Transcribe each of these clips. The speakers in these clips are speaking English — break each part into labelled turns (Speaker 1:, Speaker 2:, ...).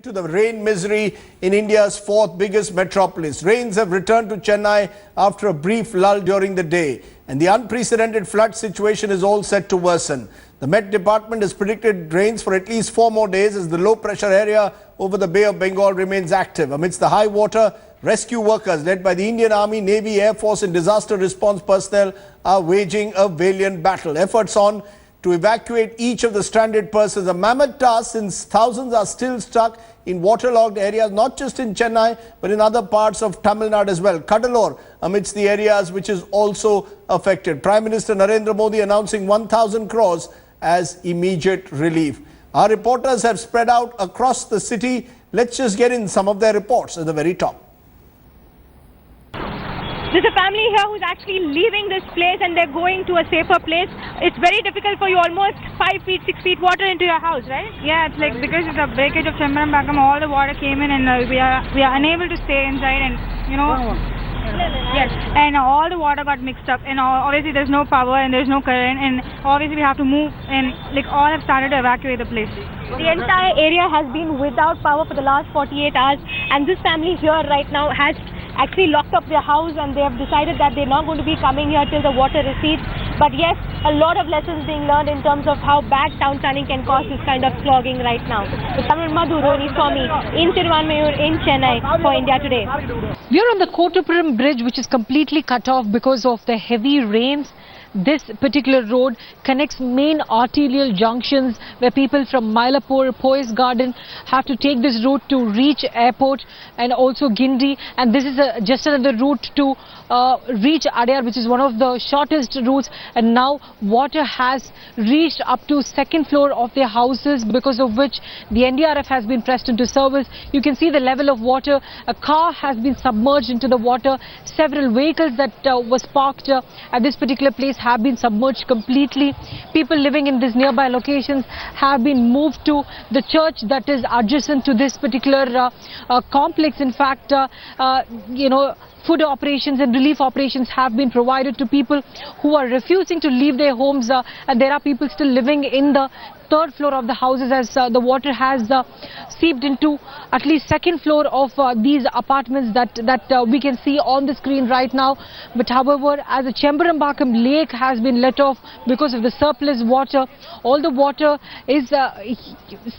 Speaker 1: To the rain misery in India's fourth biggest metropolis. Rains have returned to Chennai after a brief lull during the day, and the unprecedented flood situation is all set to worsen. The Met Department has predicted rains for at least 4 more days as the low pressure area over the Bay of Bengal remains active. Amidst the high water, rescue workers led by the Indian Army, Navy, Air Force and disaster response personnel are waging a valiant battle. Efforts on to evacuate each of the stranded persons, a mammoth task since thousands are still stuck in waterlogged areas, not just in Chennai, but in other parts of Tamil Nadu as well. Cuddalore amidst the areas which is also affected. Prime Minister Narendra Modi announcing 1,000 crores as immediate relief. Our reporters have spread out across the city. Let's just get in some of their reports at the very top.
Speaker 2: There's a family here who's actually leaving this place and they're going to a safer place. It's very difficult for you, almost 5 feet, 6 feet water into your house, right?
Speaker 3: Yeah, it's like because of the breakage of Chembaram, all the water came in and we are unable to stay inside and, you know, yes, and all the water got mixed up and obviously there's no power and there's no current and obviously we have to move and like all have started to evacuate the place.
Speaker 2: The entire area has been without power for the last 48 hours and this family here right now has actually locked up their house and they have decided that they're not going to be coming here till the water recedes. But yes, a lot of lessons being learned in terms of how bad town planning can cause this kind of clogging right now. Tamil Nadu, Swami in Tiruvanmayur in Chennai for India Today.
Speaker 4: We are on the Kottapuram bridge, which is completely cut off because of the heavy rains. This particular road connects main arterial junctions where people from Mylapore, Poise Garden have to take this route to reach airport and also Gindi, and this is just another route to reach Adyar, which is one of the shortest routes, and now water has reached up to second floor of their houses, because of which the NDRF has been pressed into service. You can see the level of water. A car has been submerged into the water. Several vehicles that was parked at this particular place have been submerged completely. People living in these nearby locations have been moved to the church that is adjacent to this particular complex. In fact, you know, food operations and relief operations have been provided to people who are refusing to leave their homes, and there are people still living in the third floor of the houses as the water has seeped into at least second floor of these apartments that we can see on the screen right now. But however, as the Chembaram lake has been let off because of the surplus water, all the water is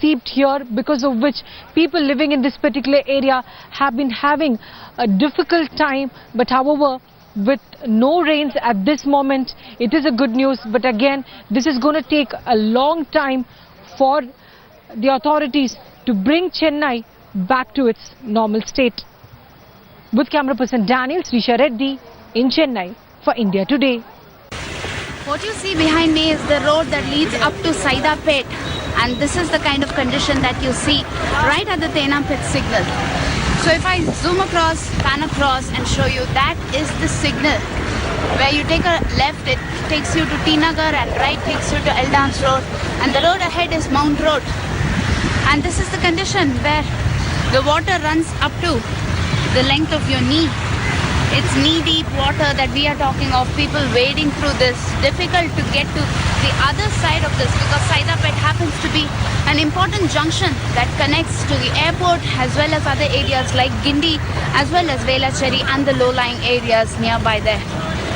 Speaker 4: seeped here, because of which people living in this particular area have been having a difficult time. But however, with no rains at this moment, it is a good news. But again, this is going to take a long time for the authorities to bring Chennai back to its normal state. With camera person Daniel, Srisha Reddy in Chennai for India Today.
Speaker 5: What you see behind me is the road that leads up to Saidapet, and this is the kind of condition that you see right at the Tenapet signal. So if I zoom across, pan across and show you, that is the signal. Where you take a left, it takes you to T Nagar, and right takes you to Eldance Road, and the road ahead is Mount Road. And this is the condition where the water runs up to the length of your knee. It's knee-deep water that we are talking of, people wading through this. Difficult to get to the other side of this because Saidapet happens to be an important junction that connects to the airport as well as other areas like Gindi as well as Velachery and the low-lying areas nearby there,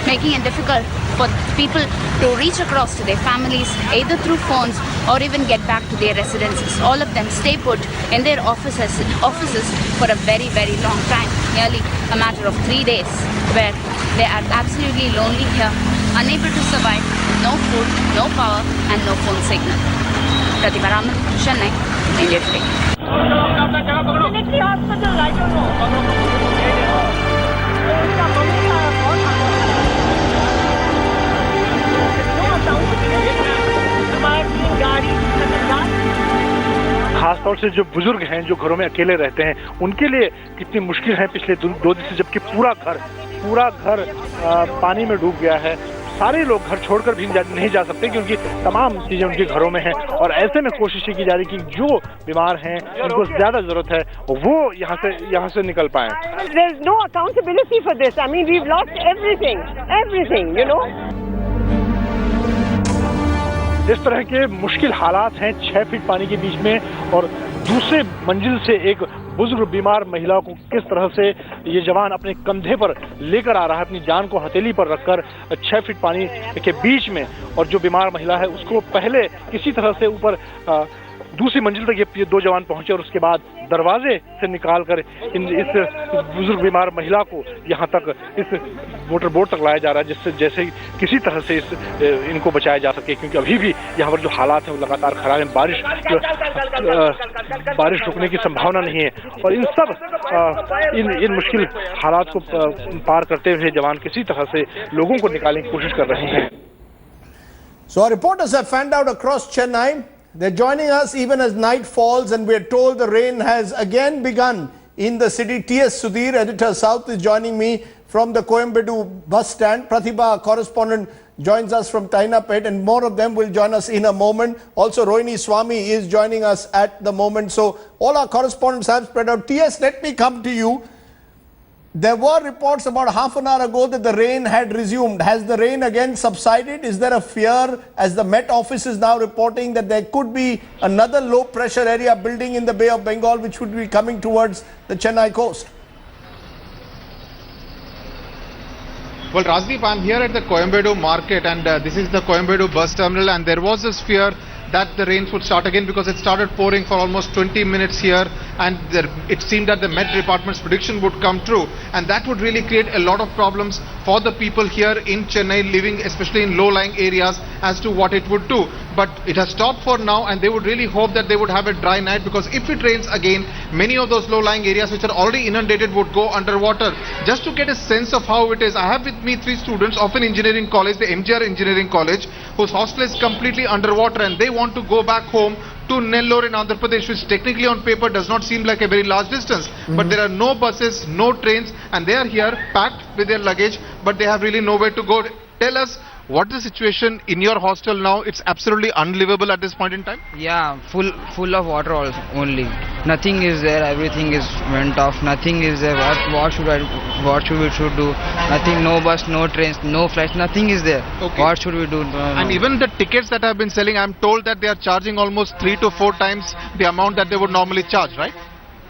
Speaker 5: making it difficult for people to reach across to their families either through phones or even get back to their residences. All of them stay put in their offices for a very, very long time, nearly a matter of 3 days, where they are absolutely lonely here, unable to survive, no food, no power and no phone signal. Pratibha Raman, Chennai, India Today.
Speaker 6: खासतौर से जो बुजुर्ग हैं, जो घरों में अकेले रहते हैं, उनके लिए कितनी मुश्किल है पिछले 2 दिन से, जबकि पूरा घर पानी में डूब गया है। सारे लोग घर छोड़कर भी नहीं जा सकते क्योंकि तमाम चीजें उनके घरों में हैं, और ऐसे में कोशिश की जा रही कि जो बीमार हैं, उनको ज्यादा जरूरत है, वो यहाँ से निकल पाएं।
Speaker 7: There is no accountability for this. I mean, we've lost everything, you know.
Speaker 6: इस तरह के मुश्किल हालात हैं 6 फीट पानी के बीच में, और दूसरे मंजिल से एक बुजुर्ग बीमार महिला को किस तरह से ये जवान अपने कंधे पर लेकर आ रहा है, अपनी जान को हथेली पर रखकर 6 फीट पानी के बीच में, और जो बीमार महिला है उसको पहले किसी तरह से ऊपर दूसरी मंजिल तक ये दो जवान पहुंचे, और उसके बाद दरवाजे से निकालकर इस बुजुर्ग बीमार महिला को यहाँ तक इस मोटर बोट तक लाया जा रहा है, जिससे जैसे किसी तरह से इनको बचाया जा सके, क्योंकि अभी भी यहाँ पर जो हालात हैं वो लगातार खराब हैं। बारिश रुकने की संभावना नहीं है, और इन सब इन मुश्किल हालात को पार करते हुए जवान किसी तरह से लोगों को निकालने की कोशिश कर रहे हैं।
Speaker 1: So our reporters have fanned out across Chennai. They're joining us even as night falls, and we're told the rain has again begun in the city. T.S. Sudhir, editor South, is joining me from the Coimbatore bus stand. Pratibha, correspondent, joins us from Tainapet, and more of them will join us in a moment. Also, Rohini Swami is joining us at the moment. So all our correspondents have spread out. T.S., let me come to you. There were reports about half an hour ago that the rain had resumed. Has the rain again subsided? Is there a fear, as the Met Office is now reporting, that there could be another low pressure area building in the Bay of Bengal which would be coming towards the Chennai coast?
Speaker 8: Well, Rajdeep, I'm here at the Coimbatore market, and this is the Coimbatore bus terminal, and there was this fear that the rains would start again because it started pouring for almost 20 minutes here, and it seemed that the Met Department's prediction would come true, and that would really create a lot of problems for the people here in Chennai living especially in low-lying areas as to what it would do. But it has stopped for now, and they would really hope that they would have a dry night, because if it rains again, many of those low-lying areas which are already inundated would go underwater. Just to get a sense of how it is, I have with me 3 students of an engineering college, the MGR Engineering College, whose hostel is completely underwater, and they want to go back home to Nellore in Andhra Pradesh, which technically on paper does not seem like a very large distance. But there are no buses, no trains, and they are here packed with their luggage, but they have really nowhere to go. Tell us, what is the situation in your hostel now? It's absolutely unlivable at this point in time.
Speaker 9: Yeah, full of water also only. Nothing is there. Everything is went off. Nothing is there. What should we do? Nothing. No bus, no trains, no flights. Nothing is there.
Speaker 8: Okay.
Speaker 9: What should we do?
Speaker 8: And even the tickets that have been selling, I'm told that they are charging almost 3 to 4 times the amount that they would normally charge, right?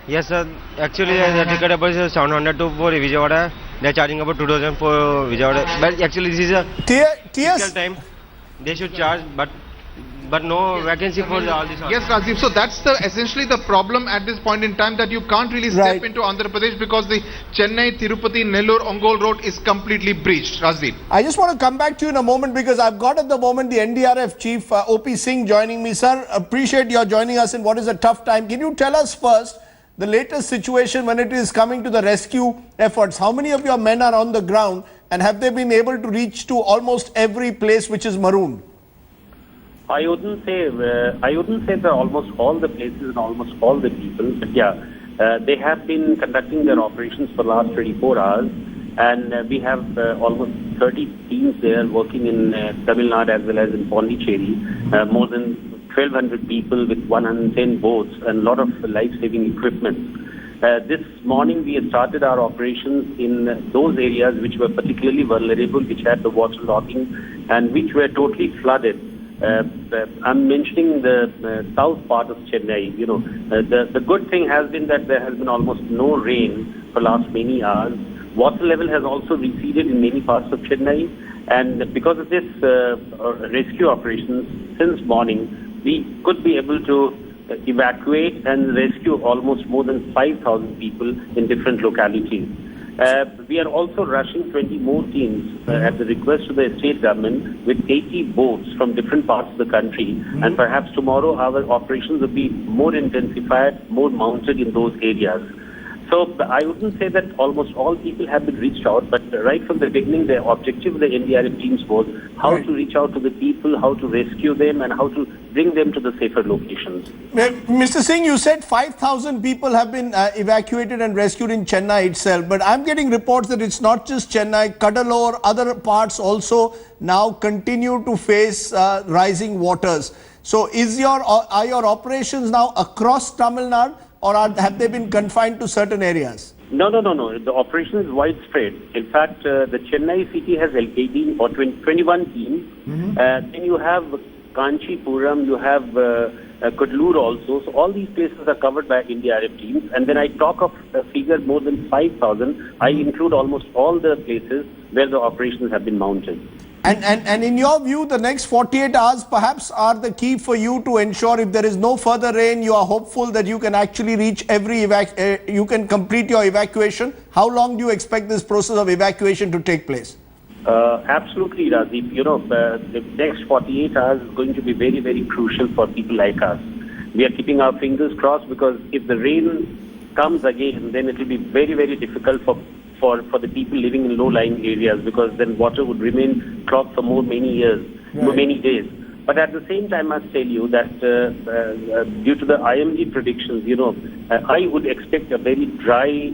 Speaker 10: Yes, sir. Actually, the ticket is 700 for Vijayawada. They are charging about 2,000 for Vijayawada. But actually, this is a
Speaker 1: TS
Speaker 10: time. They should charge, but no vacancy for all this.
Speaker 8: Yes, Rajiv. So that's essentially the problem at this point in time, that you can't really step into Andhra Pradesh because the Chennai, Tirupati, Nellore, Ongole road is completely breached. Rajiv.
Speaker 1: I just want to come back to you in a moment, because I've got at the moment the NDRF chief OP Singh joining me. Sir, appreciate your joining us in what is a tough time. Can you tell us first the latest situation when it is coming to the rescue efforts? How many of your men are on the ground, and have they been able to reach to almost every place which is marooned?
Speaker 11: I wouldn't say that almost all the places and almost all the people, but yeah, they have been conducting their operations for the last 24 hours, and we have almost 30 teams there working in Tamil Nadu as well as in Puducherry, more than 1,200 people with 110 boats and a lot of life-saving equipment. This morning we have started our operations in those areas which were particularly vulnerable, which had the water logging and which were totally flooded. I'm mentioning the south part of Chennai. You know, the good thing has been that there has been almost no rain for last many hours. Water level has also receded in many parts of Chennai, and because of this rescue operations since morning, we could be able to evacuate and rescue almost more than 5,000 people in different localities. We are also rushing 20 more teams at the request of the state government with 80 boats from different parts of the country. And perhaps tomorrow our operations will be more intensified, more mounted in those areas. So I wouldn't say that almost all people have been reached out, but right from the beginning, the objective of the NDRF teams was how to reach out to the people, how to rescue them, and how to bring them to the safer locations.
Speaker 1: Mr. Singh, you said 5,000 people have been evacuated and rescued in Chennai itself, but I'm getting reports that it's not just Chennai, Cuddalore, other parts also now continue to face rising waters. So are your operations now across Tamil Nadu, or have they been confined to certain areas?
Speaker 11: No. The operation is widespread. In fact, the Chennai city has 18 or 21 teams. Then you have Kanchipuram, you have Kudlur also. So all these places are covered by NDRF teams. And when I talk of a figure more than 5,000, I include almost all the places where the operations have been mounted.
Speaker 1: And in your view, the next 48 hours perhaps are the key for you to ensure if there is no further rain, you are hopeful that you can actually reach you can complete your evacuation. How long do you expect this process of evacuation to take place?
Speaker 11: Absolutely, Rajiv. You know, the next 48 hours is going to be very, very crucial for people like us. We are keeping our fingers crossed because if the rain comes again, then it will be very, very difficult for the people living in low-lying areas, because then water would remain clogged for many days. But at the same time, I must tell you that due to the IMD predictions, you know, I would expect a very dry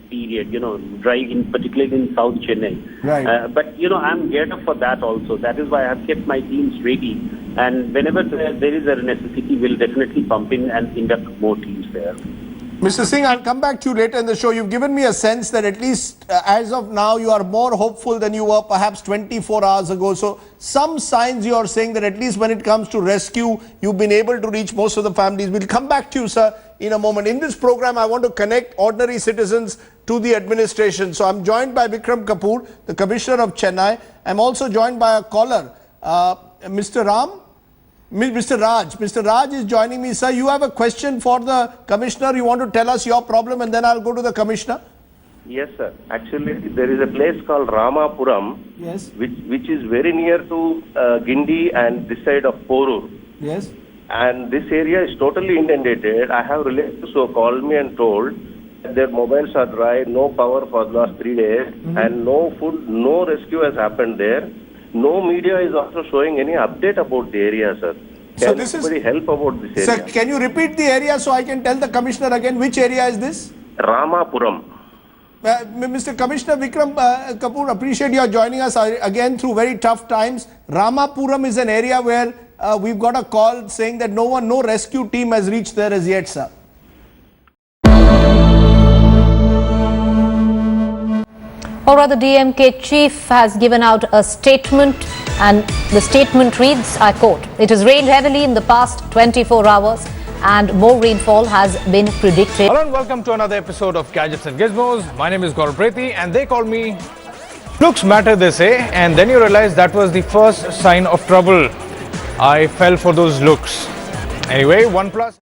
Speaker 11: period, you know, particularly in South Chennai.
Speaker 1: Right.
Speaker 11: But, you know, I'm geared up for that also. That is why I've kept my teams ready. And whenever there is a necessity, we'll definitely pump in and induct more teams there.
Speaker 1: Mr. Singh, I'll come back to you later in the show. You've given me a sense that at least as of now, you are more hopeful than you were perhaps 24 hours ago. So some signs you are saying that at least when it comes to rescue, you've been able to reach most of the families. We'll come back to you, sir, in a moment. In this program, I want to connect ordinary citizens to the administration. So I'm joined by Vikram Kapoor, the Commissioner of Chennai. I'm also joined by a caller, Mr. Raj. Mr. Raj is joining me. Sir, you have a question for the Commissioner. You want to tell us your problem and then I'll go to the Commissioner?
Speaker 12: Yes, sir. Actually, there is a place called Ramapuram,
Speaker 1: yes,
Speaker 12: which is very near to Gindi and this side of Porur.
Speaker 1: Yes.
Speaker 12: And this area is totally inundated. I have relatives who called me and told that their mobiles are dry, no power for the last 3 days, and no food, no rescue has happened there. No media is also showing any update about the area, sir. Can anybody help about this area?
Speaker 1: Sir, can you repeat the area so I can tell the Commissioner again? Which area is this?
Speaker 12: Ramapuram.
Speaker 1: Mr. Commissioner Vikram Kapoor, appreciate your joining us again through very tough times. Ramapuram is an area where we've got a call saying that no rescue team has reached there as yet, sir.
Speaker 13: Or rather, DMK chief has given out a statement, and the statement reads, I quote, "It has rained heavily in the past 24 hours and more rainfall has been predicted."
Speaker 14: Hello and welcome to another episode of Gadgets and Gizmos. My name is Gaurav Prethi and they call me Looks Matter, they say, and then you realize that was the first sign of trouble. I fell for those looks. Anyway, OnePlus